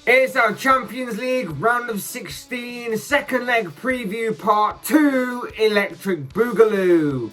It's our Champions League round of 16, second leg preview part 2, Electric Boogaloo.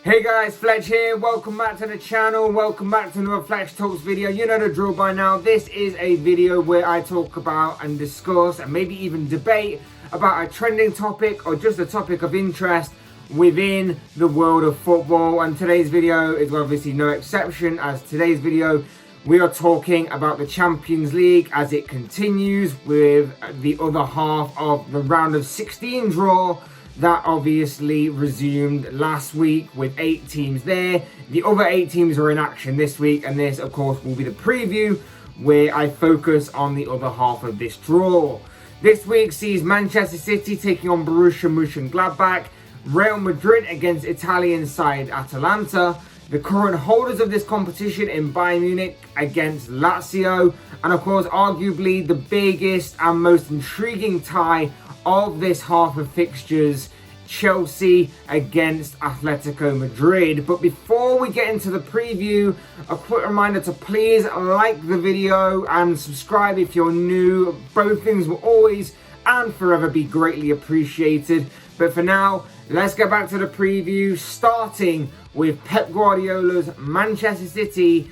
Hey guys, Fletch here, welcome back to the channel, welcome back to another Fletch Talks video. You know the drill by now. This is a video where I talk about and discuss and maybe even debate about a trending topic or just a topic of interest within the world of football. And today's video is obviously no exception, as today's video we are talking about the Champions League as it continues with the other half of the round of 16 draw that obviously resumed last week with 8 teams there. The other 8 teams are in action this week, and this of course will be the preview where I focus on the other half of this draw. This week sees Manchester City taking on Borussia Mönchengladbach, Real Madrid against Italian side Atalanta, the current holders of this competition in Bayern Munich against Lazio, and of course arguably the biggest and most intriguing tie of this half of fixtures, Chelsea against Atletico Madrid. But before we get into the preview, a quick reminder to please like the video and subscribe if you're new. Both things will always and forever be greatly appreciated. But for now, let's get back to the preview, starting with Pep Guardiola's Manchester City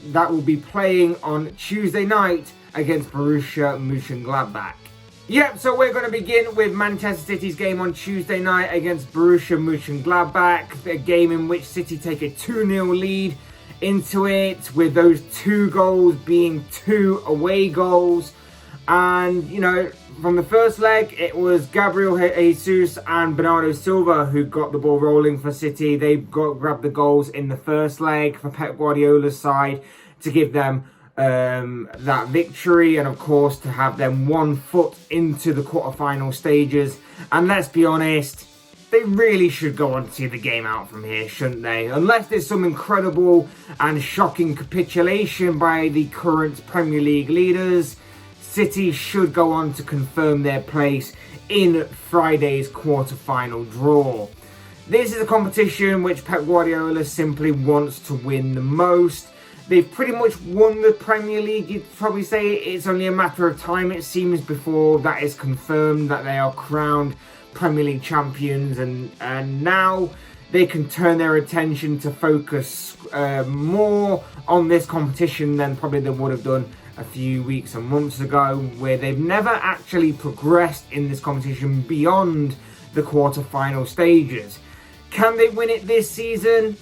that will be playing on Tuesday night against Borussia Mönchengladbach. Yep, so we're going to begin with Manchester City's game on Tuesday night against Borussia Mönchengladbach, a game in which City take a 2-0 lead into it, with those 2 goals being 2 away goals. And, you know, from the first leg, it was Gabriel Jesus and Bernardo Silva who got the ball rolling for City. They grabbed the goals in the first leg for Pep Guardiola's side to give them that victory, and of course to have them 1 foot into the quarterfinal stages. And let's be honest, they really should go on to see the game out from here, shouldn't they? Unless there's some incredible and shocking capitulation by the current Premier League leaders, City should go on to confirm their place in Friday's quarter-final draw. This is a competition which Pep Guardiola simply wants to win the most. They've pretty much won the Premier League. You'd probably say it's only a matter of time, it seems, before that is confirmed that they are crowned Premier League champions, and now they can turn their attention to focus more on this competition than probably they would have done a few weeks and months ago, where they've never actually progressed in this competition beyond the quarter-final stages. Can they win it this season?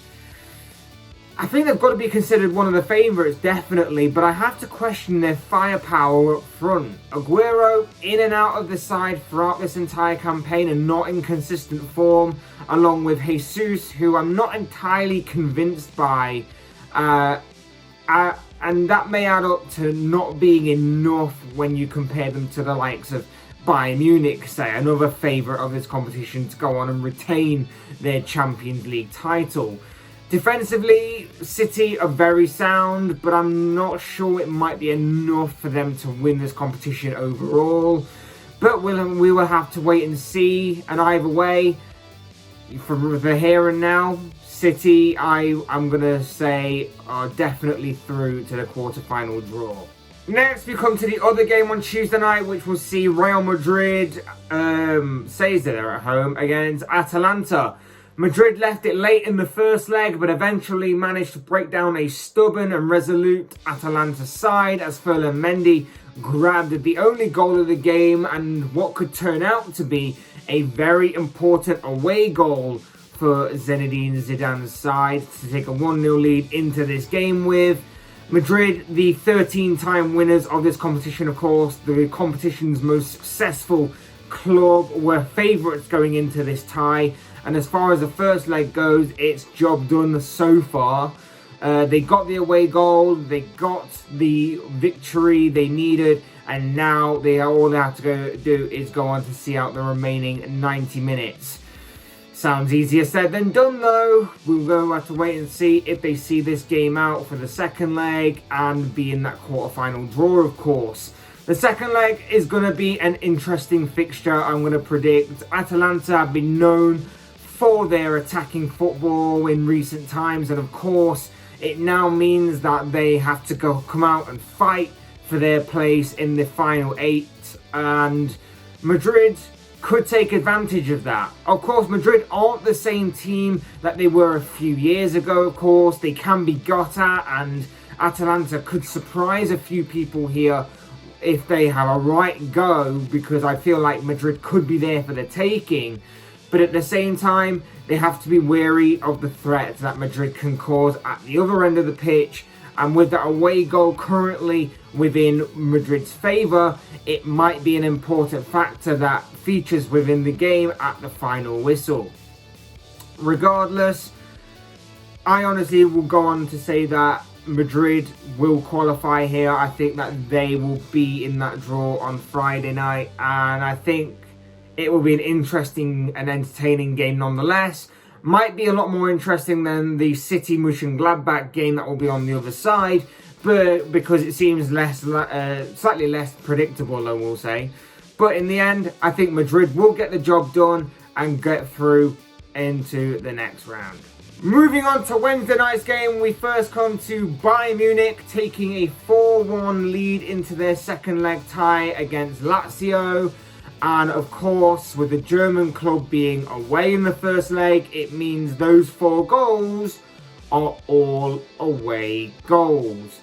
I think they've got to be considered one of the favourites, definitely, but I have to question their firepower up front. Aguero in and out of the side throughout this entire campaign and not in consistent form, along with Jesus, who I'm not entirely convinced by, and that may add up to not being enough when you compare them to the likes of Bayern Munich, say, another favourite of this competition to go on and retain their Champions League title. Defensively, City are very sound, but I'm not sure it might be enough for them to win this competition overall. But we will have to wait and see. And either way, for the here and now, City, I'm going to say, are definitely through to the quarter-final draw. Next, we come to the other game on Tuesday night, which will see Real Madrid, says that they're at home, against Atalanta. Madrid left it late in the first leg, but eventually managed to break down a stubborn and resolute Atalanta side as Ferland Mendy grabbed the only goal of the game and what could turn out to be a very important away goal for Zinedine Zidane's side to take a 1-0 lead into this game with. Madrid, the 13-time winners of this competition, of course, the competition's most successful club, were favourites going into this tie. And as far as the first leg goes, it's job done so far. They got the away goal, they got the victory they needed, and now all they have to do is go on to see out the remaining 90 minutes. Sounds easier said than done though. We'll go have to wait and see if they see this game out for the second leg and be in that quarter-final draw, of course. The second leg is going to be an interesting fixture, I'm going to predict. Atalanta have been known for their attacking football in recent times, and of course it now means that they have to come out and fight for their place in the final 8, and Madrid could take advantage of that. Of course, Madrid aren't the same team that they were a few years ago, of course. They can be got at, and Atalanta could surprise a few people here if they have a right go, because I feel like Madrid could be there for the taking. But at the same time, they have to be wary of the threat that Madrid can cause at the other end of the pitch. And with that away goal currently within Madrid's favour, it might be an important factor that features within the game at the final whistle. Regardless, I honestly will go on to say that Madrid will qualify here. I think that they will be in that draw on Friday night, and I think it will be an interesting and entertaining game nonetheless. Might be a lot more interesting than the City Mönchengladbach game that will be on the other side, but because it seems slightly less predictable, I will say. But in the end, I think Madrid will get the job done and get through into the next round. Moving on to Wednesday night's game, we first come to Bayern Munich taking a 4-1 lead into their second leg tie against Lazio. And of course, with the German club being away in the first leg, it means those 4 goals are all away goals.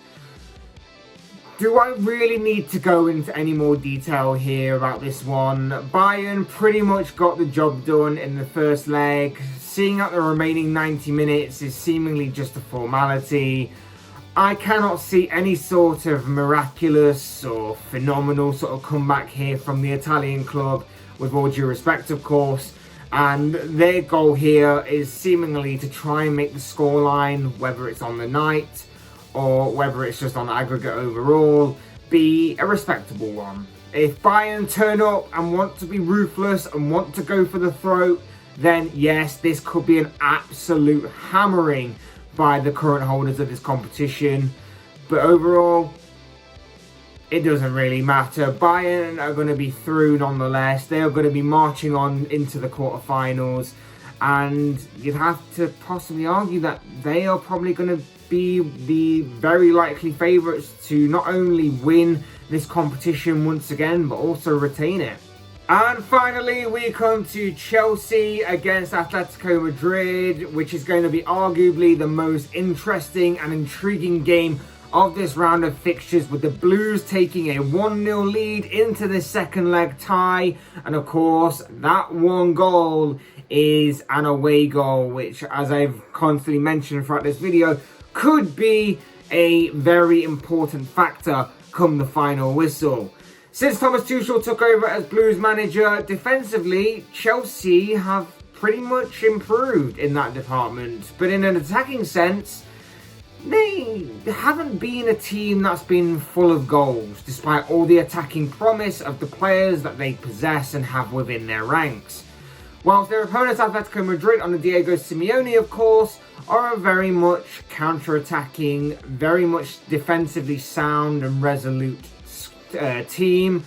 Do I really need to go into any more detail here about this one? Bayern pretty much got the job done in the first leg. Seeing out the remaining 90 minutes is seemingly just a formality. I cannot see any sort of miraculous or phenomenal sort of comeback here from the Italian club, with all due respect, of course. And their goal here is seemingly to try and make the scoreline, whether it's on the night or whether it's just on aggregate overall, be a respectable one. If Bayern turn up and want to be ruthless and want to go for the throat, then yes, this could be an absolute hammering by the current holders of this competition. But overall, it doesn't really matter. Bayern are going to be through nonetheless. They are going to be marching on into the quarterfinals, and you'd have to possibly argue that they are probably going to be the very likely favourites to not only win this competition once again, but also retain it. And finally, we come to Chelsea against Atletico Madrid, which is going to be arguably the most interesting and intriguing game of this round of fixtures, with the Blues taking a 1-0 lead into the second leg tie. And of course, that one goal is an away goal, which, as I've constantly mentioned throughout this video, could be a very important factor come the final whistle. Since Thomas Tuchel took over as Blues manager, defensively, Chelsea have pretty much improved in that department. But in an attacking sense, they haven't been a team that's been full of goals, despite all the attacking promise of the players that they possess and have within their ranks. Whilst their opponents, Atletico Madrid under Diego Simeone, of course, are a very much counter-attacking, very much defensively sound and resolute team.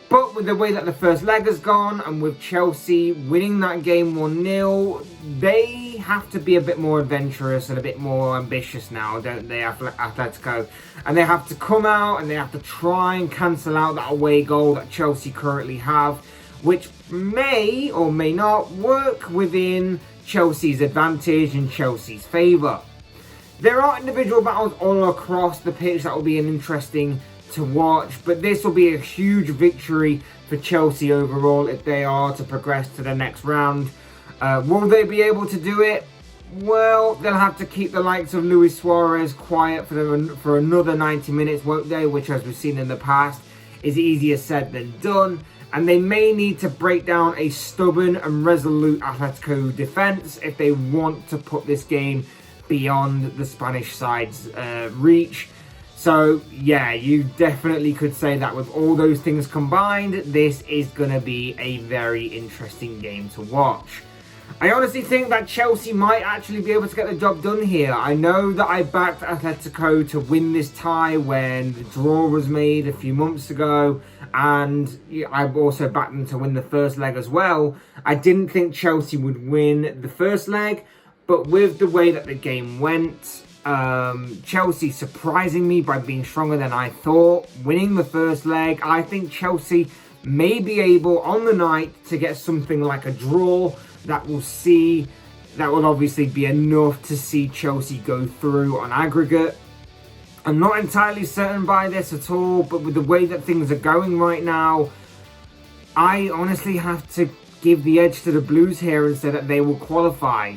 But with the way that the first leg has gone, and with Chelsea winning that game 1-0, they have to be a bit more adventurous and a bit more ambitious now, don't they, Atletico? And they have to come out and they have to try and cancel out that away goal that Chelsea currently have, which may or may not work within Chelsea's advantage and Chelsea's favour. There are individual battles all across the pitch that will be an interesting to watch, but this will be a huge victory for Chelsea overall if they are to progress to the next round. Will they be able to do it? Well, they'll have to keep the likes of Luis Suarez quiet for another 90 minutes, won't they? Which, as we've seen in the past, is easier said than done. And they may need to break down a stubborn and resolute Atletico defence if they want to put this game beyond the Spanish side's reach. So, yeah, you definitely could say that with all those things combined, this is going to be a very interesting game to watch. I honestly think that Chelsea might actually be able to get the job done here. I know that I backed Atletico to win this tie when the draw was made a few months ago, and I've also backed them to win the first leg as well. I didn't think Chelsea would win the first leg, but with the way that the game went, Chelsea surprising me by being stronger than I thought, winning the first leg. I think Chelsea may be able on the night to get something like a draw that will obviously be enough to see Chelsea go through on aggregate. I'm not entirely certain by this at all, but with the way that things are going right now, I honestly have to give the edge to the Blues here and say that they will qualify.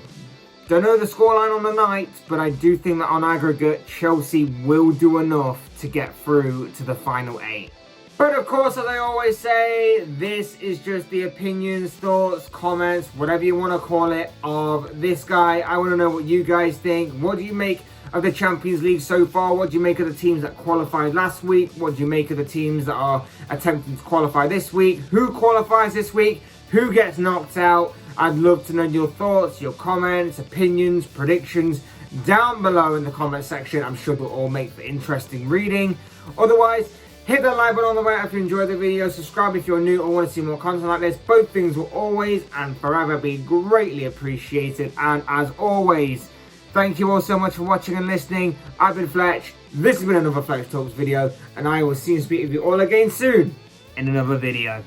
Don't know the scoreline on the night, but I do think that on aggregate, Chelsea will do enough to get through to the final 8. But of course, as I always say, this is just the opinions, thoughts, comments, whatever you want to call it, of this guy. I want to know what you guys think. What do you make of the Champions League so far? What do you make of the teams that qualified last week? What do you make of the teams that are attempting to qualify this week? Who qualifies this week? Who gets knocked out? I'd love to know your thoughts, your comments, opinions, predictions down below in the comment section. I'm sure they'll all make for interesting reading. Otherwise, hit the like button on the way if you enjoyed the video. Subscribe if you're new or want to see more content like this. Both things will always and forever be greatly appreciated. And as always, thank you all so much for watching and listening. I've been Fletch. This has been another Fletch Talks video. And I will see and speak with you all again soon in another video.